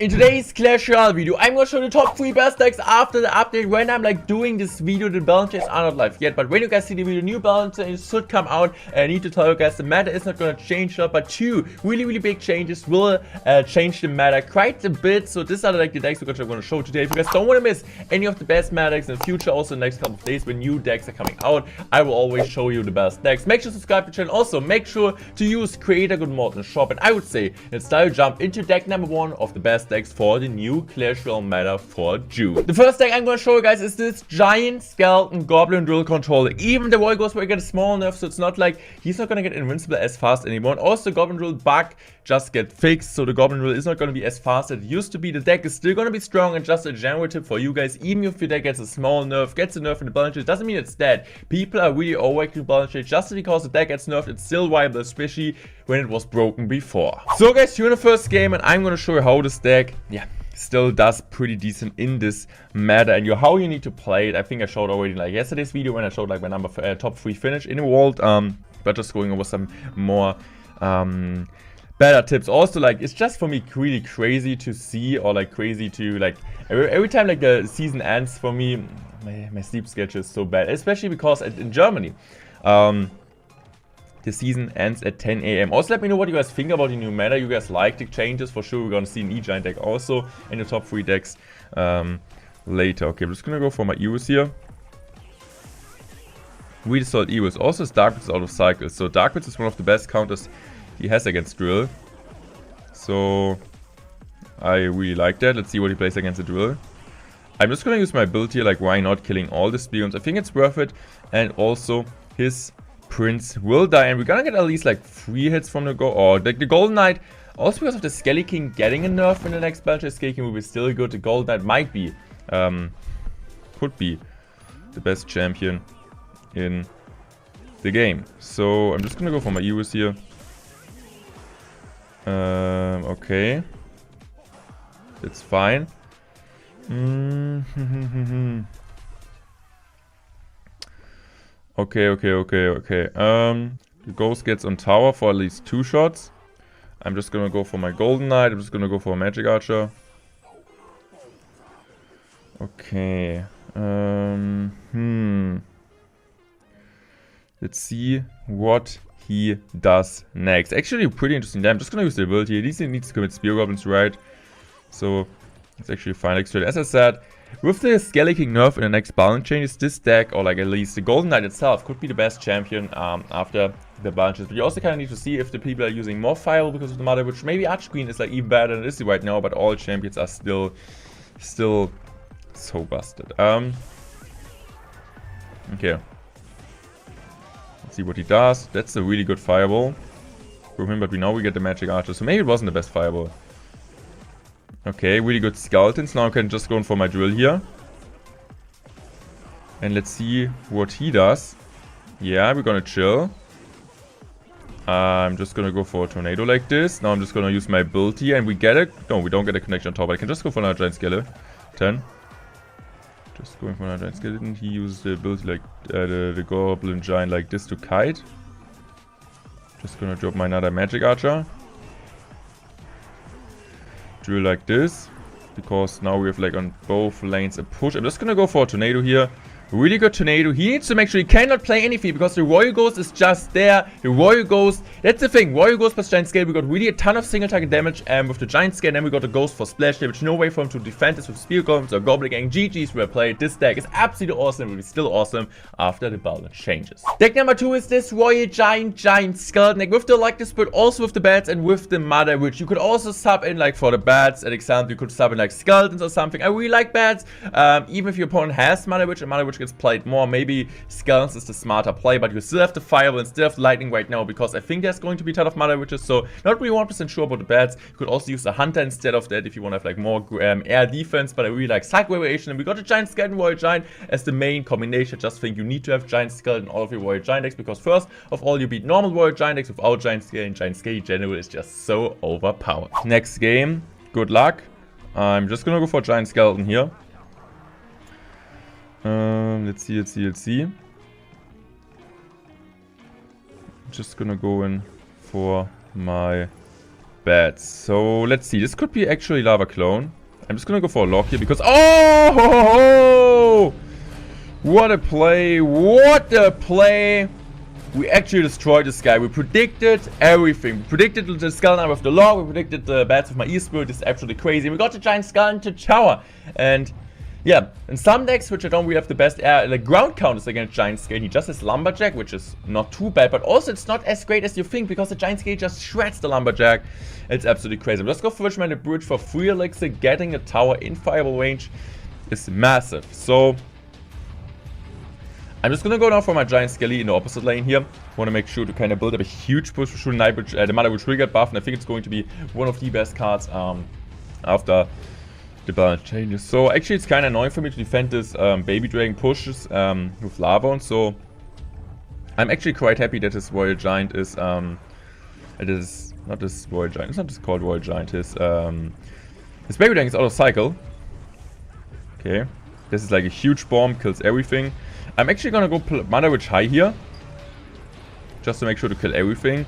In today's Clash Royale video, I'm gonna show the top 3 best decks after the update. When I'm like doing this video, the balance changes are not live yet, but when you guys see the video, new balance changes should come out. And I need to tell you guys, the meta is not gonna change a lot, but two really big changes will change the meta quite a bit. So these are like the decks which I'm gonna show today. If you guys don't want to miss any of the best meta decks in the future, also in the next couple of days when new decks are coming out, I will always show you the best decks. Make sure to subscribe to the channel. Also, make sure to use Creator Good Mod in the shop. And I would say let's jump into deck number 1 of the best decks for the new Clash Royale meta for June. The first deck I'm going to show you guys is this Giant Skeleton Goblin Drill Controller. Even the Royale Ghost will get a small nerf, so it's not like he's not going to get invincible as fast anymore. And also the Goblin Drill bug just get fixed, so the Goblin Drill is not going to be as fast as it used to be. The deck is still going to be strong, and just a general tip for you guys, even if your deck gets a small nerf, gets a nerf in the balance sheet, doesn't mean it's dead. People are really overacting balance sheet. Just because the deck gets nerfed, it's still viable, especially when it was broken before. So guys, you're in the first game, and I'm going to show you how this deck, still does pretty decent in this meta, and how you need to play it. I think I showed already like yesterday's video when I showed like my top 3 finish in the world, but just going over some more better tips. Also, like, it's just for me really crazy to see, or like crazy to like every time like the season ends for me, my sleep schedule is so bad, especially because in Germany the season ends at 10 AM. Also, let me know what you guys think about the new meta. You guys like the changes? For sure, we're gonna see an E-Giant deck also in the top 3 decks later. Okay, I'm just gonna go for my Eos here. We sold Eos. Also, his Dark Blitz is out of cycles. So Dark Blitz is one of the best counters he has against Drill. So I really like that. Let's see what he plays against the Drill. I'm just gonna use my build here, like why not killing all the Spearguns? I think it's worth it. And also his Prince will die, and we're gonna get at least like 3 hits from the the Golden Knight. Also because of the Skelly King getting a nerf in the next batch, Skelly King will be still good. The Golden Knight might be, could be the best champion in the game. So I'm just gonna go for my Eos here. Okay, that's fine. Okay. The Ghost gets on tower for at least 2 shots. I'm just gonna go for my Golden Knight. I'm just gonna go for a Magic Archer. Okay. Let's see what he does next. Actually, pretty interesting. I'm just gonna use the ability. He needs to commit Spear Goblins, right? So it's actually fine. As I said, with the Skelly King nerf in the next balance changes, this deck, or like at least the Golden Knight itself, could be the best champion after the balances. But you also kind of need to see if the people are using more Fireball because of the Motherwitch. Maybe Arch Queen is like even better than it is right now, but all champions are still so busted. Okay. Let's see what he does. That's a really good Fireball from him, but we know we get the Magic Archer, so maybe it wasn't the best Fireball. Okay, really good Skeletons. Now I can just go in for my Drill here. And let's see what he does. Yeah, we're gonna chill. I'm just gonna go for a Tornado like this. Now I'm just gonna use my build here, and we get it. No, we don't get a connection on top. I can just go for another Giant Skeleton. Just going for another Giant Skeleton. He uses the ability like the Goblin Giant like this to kite. Just gonna drop my another Magic Archer. Drill like this, because now we have like on both lanes a push. I'm just gonna go for a Tornado here. Really good Tornado. He needs to make sure he cannot play anything, because the Royale Ghost is just there. The Royale Ghost, that's the thing. Royale Ghost plus Giant Scale, we got really a ton of single target damage, and with the Giant Scale, then we got the Ghost for splash damage. No way for him to defend this with Spear Golems or Goblin Gang. GG's were played. This deck is absolutely awesome. It will be still awesome after the balance changes. Deck number 2 is this Royale Giant Skeleton deck with the Electro, but also with the bats and with the Motherwitch. You could also sub in like for the bats. An example, you could sub in like Skeletons or something. I really like bats. Even if your opponent has Motherwitch and Motherwitch gets played more, maybe Skeletons is the smarter play, but you still have the Fireball and still have the Lightning right now, because I think there's going to be a ton of Motherwitches, so not really 100% sure about the bats. You could also use a Hunter instead of that if you want to have like more air defense, but I really like Psych Variation, and we got a Giant Skeleton Royale Giant as the main combination. I just think you need to have Giant Skeleton in all of your Royale Giant decks, because first of all, you beat normal Royale Giant decks without Giant Scale, and Giant Scale in general is just so overpowered. Next game, good luck. I'm just gonna go for Giant Skeleton here. Let's see. Just gonna go in for my bad. So let's see. This could be actually Lava Clone. I'm just gonna go for a lock here because... Oh! What a play. What a play. We actually destroyed this guy. We predicted everything. We predicted the skull number of the log. We predicted the bats of my e-spirit. This is absolutely crazy. We got the giant skull into tower. And yeah, in some decks, which I don't really have the best like ground counters against giant scale, he just has lumberjack, which is not too bad. But also it's not as great as you think because the giant scale just shreds the lumberjack. It's absolutely crazy. But let's go for Witchman the Bridge for 3 elixir. Getting a tower in fireball range is massive. So I'm just gonna go now for my giant skelly in the opposite lane here. Want to make sure to kind of build up a huge push for sure. The Motherwitch will get buffed, and I think it's going to be one of the best cards after the balance changes. So actually it's kind of annoying for me to defend this baby dragon pushes with lava on. So I'm actually quite happy that this Royal Giant is it is not this Royal Giant. It's not just called Royal Giant. His baby dragon is out of cycle. Okay, this is like a huge bomb, kills everything. I'm actually gonna go Motherwitch high here, just to make sure to kill everything,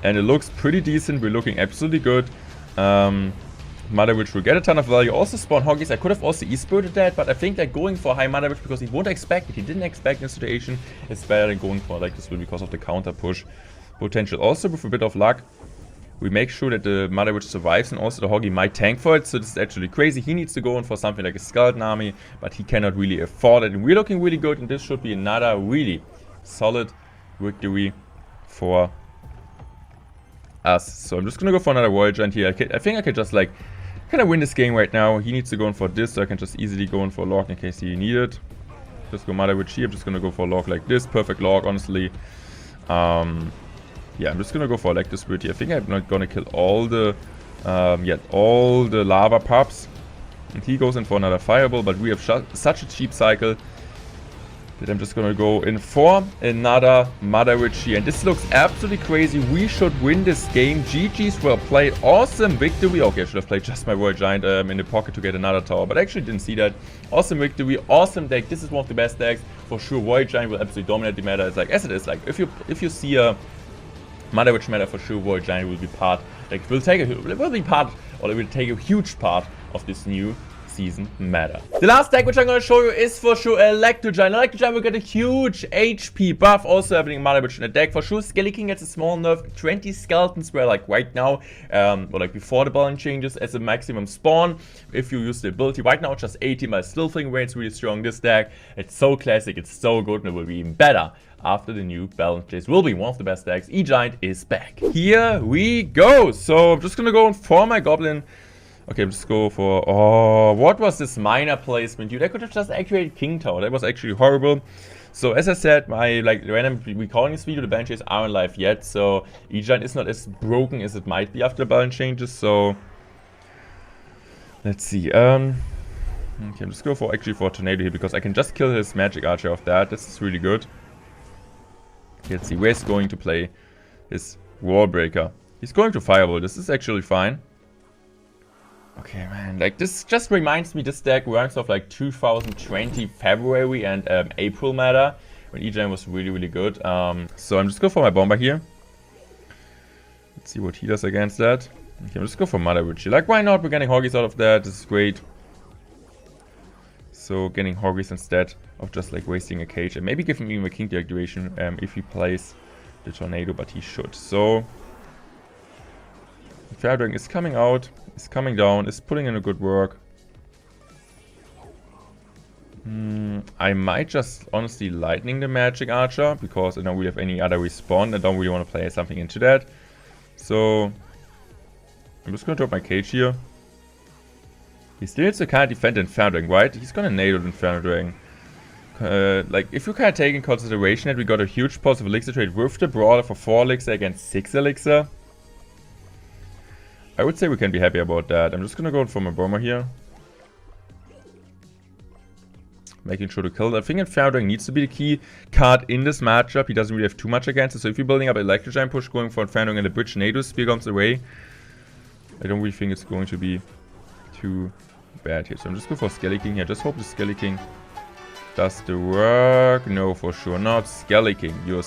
and it looks pretty decent. We're looking absolutely good. Motherwitch will get a ton of value. Also spawn Hoggies. I could have also e-spirited that, but I think that going for high Motherwitch because he won't expect it. He didn't expect the situation. It's better than going for like this one because of the counter push potential. Also with a bit of luck, we make sure that the Motherwitch survives, and also the Hoggy might tank for it. So this is actually crazy. He needs to go in for something like a Skeleton Army, but he cannot really afford it. And we're looking really good, and this should be another really solid victory for us. So I'm just gonna go for another Royal Giant here. I think I can just like kind of win this game right now. He needs to go in for this, so I can just easily go in for a log in case he need it. Just go Motherwitch here. I'm just gonna go for a log like this. Perfect log, honestly. Yeah, I'm just gonna go for Electro Giant here. I think I'm not gonna kill all the lava pups. And he goes in for another fireball, but we have such a cheap cycle that I'm just gonna go in for another Motherwitch here. And this looks absolutely crazy. We should win this game. GG's, well played. Awesome victory. Okay, I should have played just my Royal Giant in the pocket to get another tower, but I actually didn't see that. Awesome victory. Awesome deck. This is one of the best decks. For sure, Royal Giant will absolutely dominate the meta. It's like, as it is, like, if you see a Motherwitch meta, for sure Royal Giant will be part, like, will take a huge part of this new season meta. The last deck which I'm going to show you is for sure Electro Giant. Electro Giant will get a huge HP buff, also having Motherwitch in the deck. For sure Skelly King gets a small nerf, 20 skeletons where like right now, or like before the balance changes as a maximum spawn. If you use the ability right now, it's just 80, but I still think it's really strong. This deck, it's so classic, it's so good, and it will be even better after the new balance change. Will be one of the best decks. E-Giant is back. Here we go. So I'm just gonna go for my goblin. Okay, just go for... Oh, what was this minor placement, dude? I could have just activated King Tower. That was actually horrible. So as I said, my when I'm recording this video, the balance changes aren't live yet. So E-Giant is not as broken as it might be after the balance changes. So let's see. Okay, I'm just go for for Tornado here because I can just kill his magic archer of that. This is really good. Let's see, where's going to play his Wall Breaker? He's going to Fireball. This is actually fine. Okay, man, like this just reminds me, this deck works off like 2020 February and April meta when E-Giant was really, really good. So I'm just going for my Bomber here. Let's see what he does against that. Okay, I'm just go for Motherwitch. Like, why not? We're getting Hoggies out of that. This is great. So getting Hoggies instead of just like wasting a cage, and maybe giving him a King deactivation if he plays the Tornado, but he should. So Fair Dragon is coming out, is coming down, is putting in a good work. I might just honestly Lightning the Magic Archer because I don't really have any other respawn. I don't really want to play something into that. So I'm just gonna drop my cage here. He still needs to kind of defend Inferno Dragon, right? He's gonna nail the Inferno Dragon. Like, if you kind of take in consideration that we got a huge positive elixir trade with the Brawler for 4 elixir against 6 elixir, I would say we can be happy about that. I'm just gonna go for my Bomber here. Making sure to kill. I think Inferno Dragon needs to be the key card in this matchup. He doesn't really have too much against it. So if you're building up an Electro Giant push, going for Inferno Dragon and the Bridge Tornado Spear comes away, I don't really think it's going to be too bad here. So I'm just going for Skelly King here. Just hope the Skelly King does the work. No, for sure not. Skelly King, you're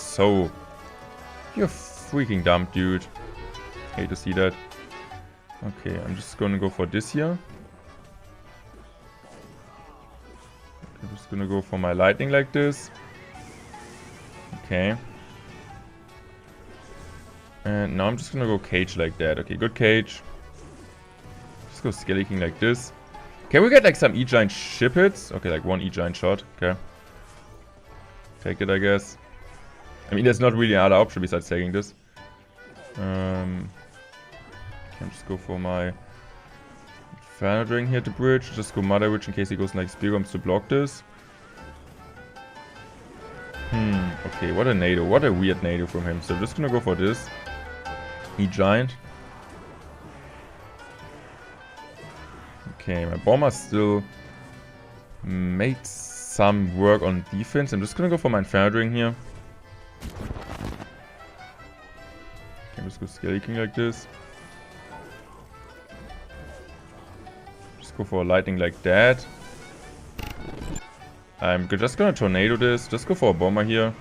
freaking dumb, dude. Hate to see that. Okay, I'm just gonna go for this here. I'm just gonna go for my lightning like this. Okay. And now I'm just gonna go cage like that. Okay, good cage. Just go Skelly King like this. Can we get like some E-Giant ship hits? Okay, like one E-Giant shot. Okay. Take it, I guess. I mean, there's not really another option besides taking this. Can just go for my Inferno Dragon here to bridge. Just go Motherwitch in case he goes like Spear Bombs to block this. Okay, what a nado. What a weird nado from him. So I'm just gonna go for this. E-Giant. Okay, my bomber still made some work on defense. I'm just gonna go for my Inferno Dragon here. Okay, just go Skelly King like this. Just go for a lightning like that. I'm just gonna tornado this. Just go for a bomber here.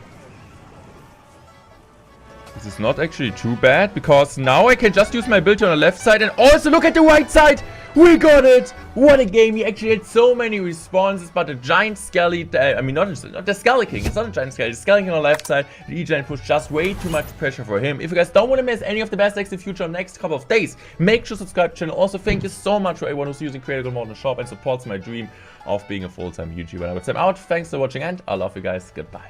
This is not actually too bad, because now I can just use my ability on the left side and also look at the right side! We got it! What a game! He actually had so many responses, but the giant Skelly, I mean not the Skelly King, it's not a giant Skelly, the Skelly King on the left side, the E-Giant pushed just way too much pressure for him. If you guys don't want to miss any of the best decks in the future in the next couple of days, make sure to subscribe to the channel. Also, thank you so much for everyone who's using Creative Mode in the shop and supports my dream of being a full-time YouTuber. I would say I'm out, thanks for watching, and I love you guys, goodbye.